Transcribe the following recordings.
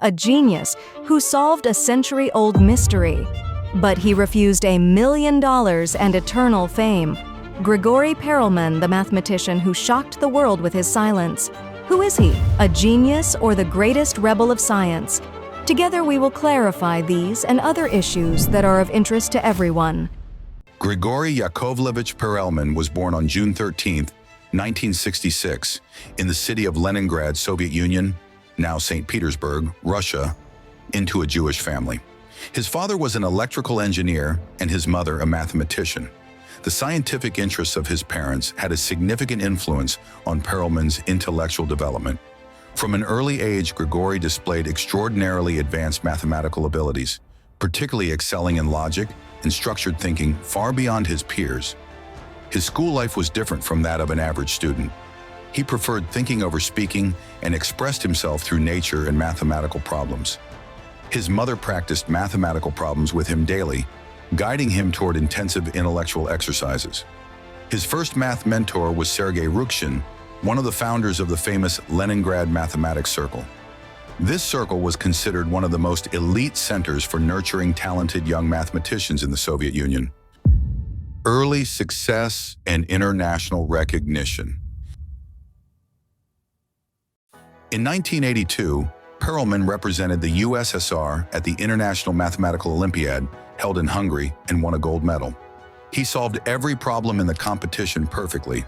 a genius who solved a century-old mystery. But he refused $1 million and eternal fame. Grigori Perelman, the mathematician who shocked the world with his silence. Who is he, a genius or the greatest rebel of science? Together we will clarify these and other issues that are of interest to everyone. Grigori Yakovlevich Perelman was born on June 13, 1966, in the city of Leningrad, Soviet Union, now St. Petersburg, Russia, into a Jewish family. His father was an electrical engineer and his mother a mathematician. The scientific interests of his parents had a significant influence on Perelman's intellectual development. From an early age, Grigori displayed extraordinarily advanced mathematical abilities, particularly excelling in logic and structured thinking far beyond his peers. His school life was different from that of an average student. He preferred thinking over speaking and expressed himself through nature and mathematical problems. His mother practiced mathematical problems with him daily, guiding him toward intensive intellectual exercises. His first math mentor was Sergei Rukshin, one of the founders of the famous Leningrad Mathematics Circle. This circle was considered one of the most elite centers for nurturing talented young mathematicians in the Soviet Union. Early success and international recognition. In 1982, Perelman represented the USSR at the International Mathematical Olympiad held in Hungary and won a gold medal. He solved every problem in the competition perfectly.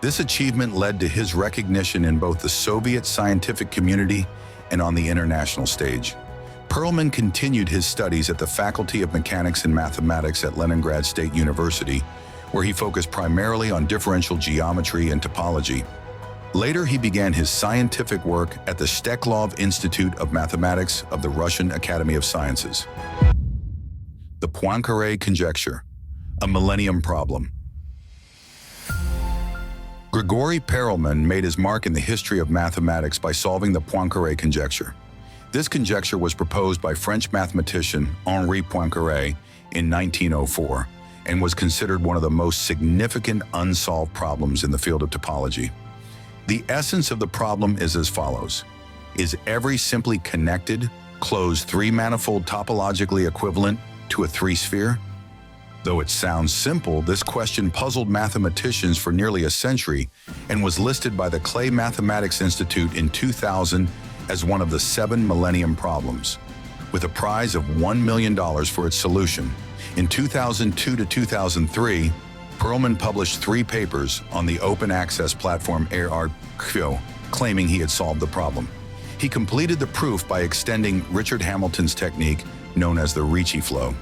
This achievement led to his recognition in both the Soviet scientific community and on the international stage. Perelman continued his studies at the Faculty of Mechanics and Mathematics at Leningrad State University, where he focused primarily on differential geometry and topology. Later, he began his scientific work at the Steklov Institute of Mathematics of the Russian Academy of Sciences. The Poincaré Conjecture, a millennium problem. Grigori Perelman made his mark in the history of mathematics by solving the Poincaré Conjecture. This conjecture was proposed by French mathematician Henri Poincaré in 1904 and was considered one of the most significant unsolved problems in the field of topology. The essence of the problem is as follows. Is every simply connected, closed three-manifold topologically equivalent to a three-sphere? Though it sounds simple, this question puzzled mathematicians for nearly a century and was listed by the Clay Mathematics Institute in 2000 as one of the 7 millennium problems, with a prize of $1 million for its solution. In 2002 to 2003, Perelman published 3 papers on the open access platform ARQUIO, claiming he had solved the problem. He completed the proof by extending Richard Hamilton's technique known as the Ricci flow.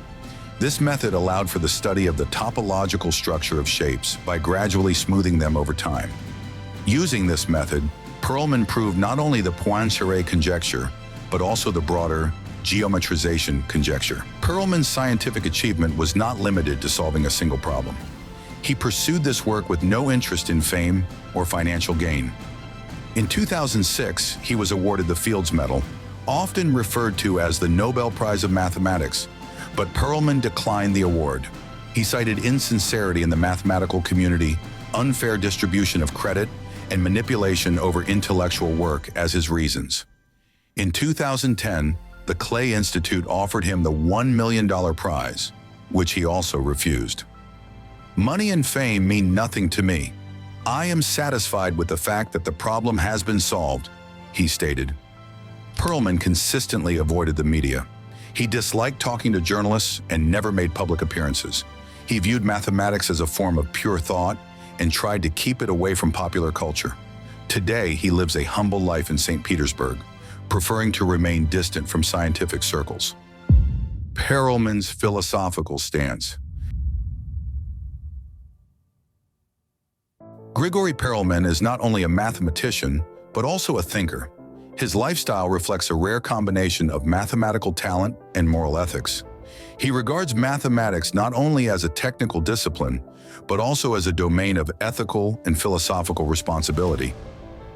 This method allowed for the study of the topological structure of shapes by gradually smoothing them over time. Using this method, Perelman proved not only the Poincaré conjecture, but also the broader geometrization conjecture. Perelman's scientific achievement was not limited to solving a single problem. He pursued this work with no interest in fame or financial gain. In 2006, he was awarded the Fields Medal, often referred to as the Nobel Prize of Mathematics, but Perelman declined the award. He cited insincerity in the mathematical community, unfair distribution of credit, and manipulation over intellectual work as his reasons. In 2010, the Clay Institute offered him the $1 million prize, which he also refused. Money and fame mean nothing to me. I am satisfied with the fact that the problem has been solved, he stated. Perelman consistently avoided the media. He disliked talking to journalists and never made public appearances. He viewed mathematics as a form of pure thought and tried to keep it away from popular culture. Today, he lives a humble life in St. Petersburg, preferring to remain distant from scientific circles. Perelman's philosophical stance. Grigori Perelman is not only a mathematician, but also a thinker. His lifestyle reflects a rare combination of mathematical talent and moral ethics. He regards mathematics not only as a technical discipline, but also as a domain of ethical and philosophical responsibility.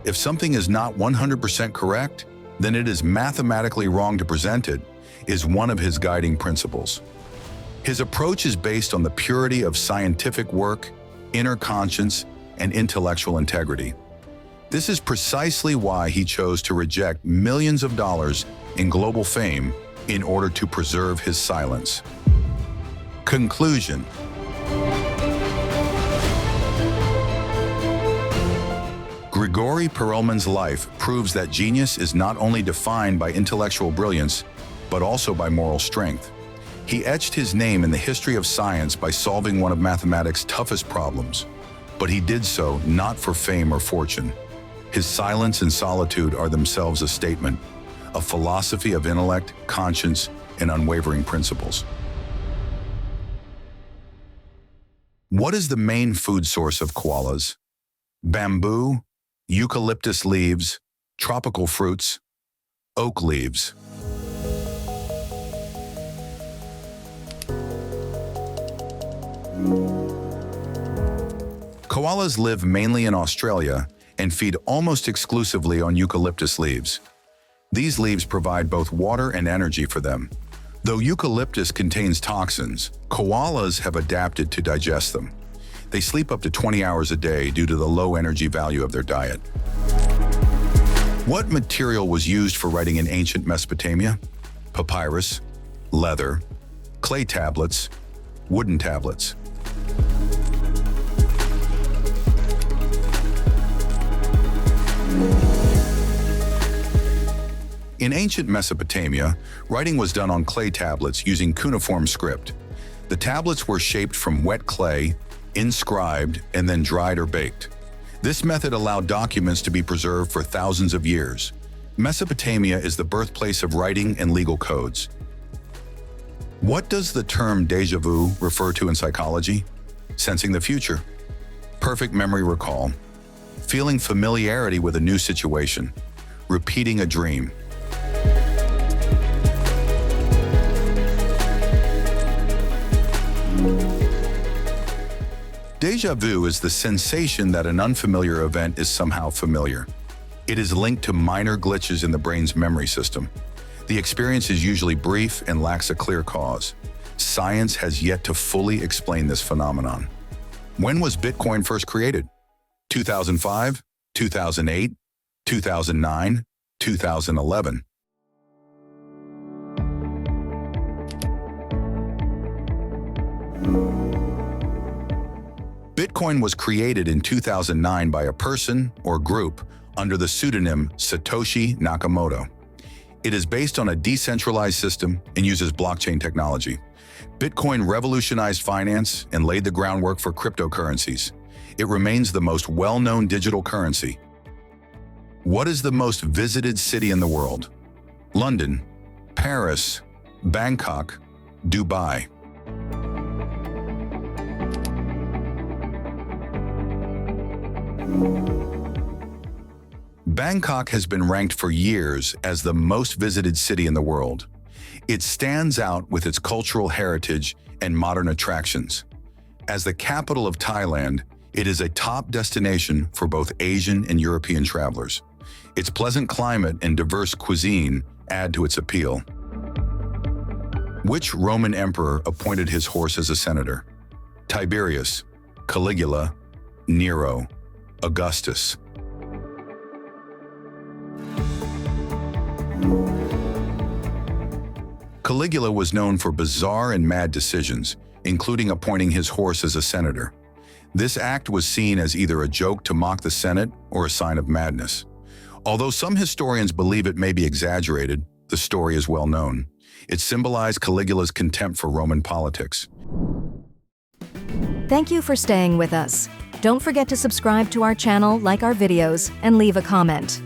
If something is not 100% correct, then it is mathematically wrong to present it, is one of his guiding principles. His approach is based on the purity of scientific work, inner conscience, and intellectual integrity. This is precisely why he chose to reject millions of dollars in global fame in order to preserve his silence. Conclusion. Grigori Perelman's life proves that genius is not only defined by intellectual brilliance, but also by moral strength. He etched his name in the history of science by solving one of mathematics' toughest problems, but he did so not for fame or fortune. His silence and solitude are themselves a statement, a philosophy of intellect, conscience, and unwavering principles. What is the main food source of koalas? Bamboo, eucalyptus leaves, tropical fruits, oak leaves. Koalas live mainly in Australia and feed almost exclusively on eucalyptus leaves. These leaves provide both water and energy for them. Though eucalyptus contains toxins, koalas have adapted to digest them. They sleep up to 20 hours a day due to the low energy value of their diet. What material was used for writing in ancient Mesopotamia? Papyrus, leather, clay tablets, wooden tablets. In ancient Mesopotamia, writing was done on clay tablets using cuneiform script. The tablets were shaped from wet clay, inscribed, and then dried or baked. This method allowed documents to be preserved for thousands of years. Mesopotamia is the birthplace of writing and legal codes. What does the term déjà vu refer to in psychology? Sensing the future. Perfect memory recall. Feeling familiarity with a new situation. Repeating a dream. Déjà vu is the sensation that an unfamiliar event is somehow familiar. It is linked to minor glitches in the brain's memory system. The experience is usually brief and lacks a clear cause. Science has yet to fully explain this phenomenon. When was Bitcoin first created? 2005, 2008, 2009, 2011. Bitcoin was created in 2009 by a person or group under the pseudonym Satoshi Nakamoto. It is based on a decentralized system and uses blockchain technology. Bitcoin revolutionized finance and laid the groundwork for cryptocurrencies. It remains the most well-known digital currency. What is the most visited city in the world? London, Paris, Bangkok, Dubai. Bangkok has been ranked for years as the most visited city in the world. It stands out with its cultural heritage and modern attractions. As the capital of Thailand, it is a top destination for both Asian and European travelers. Its pleasant climate and diverse cuisine add to its appeal. Which Roman emperor appointed his horse as a senator? Tiberius, Caligula, Nero, Augustus. Caligula was known for bizarre and mad decisions, including appointing his horse as a senator. This act was seen as either a joke to mock the Senate or a sign of madness. Although some historians believe it may be exaggerated, the story is well known. It symbolized Caligula's contempt for Roman politics. Thank you for staying with us. Don't forget to subscribe to our channel, like our videos, and leave a comment.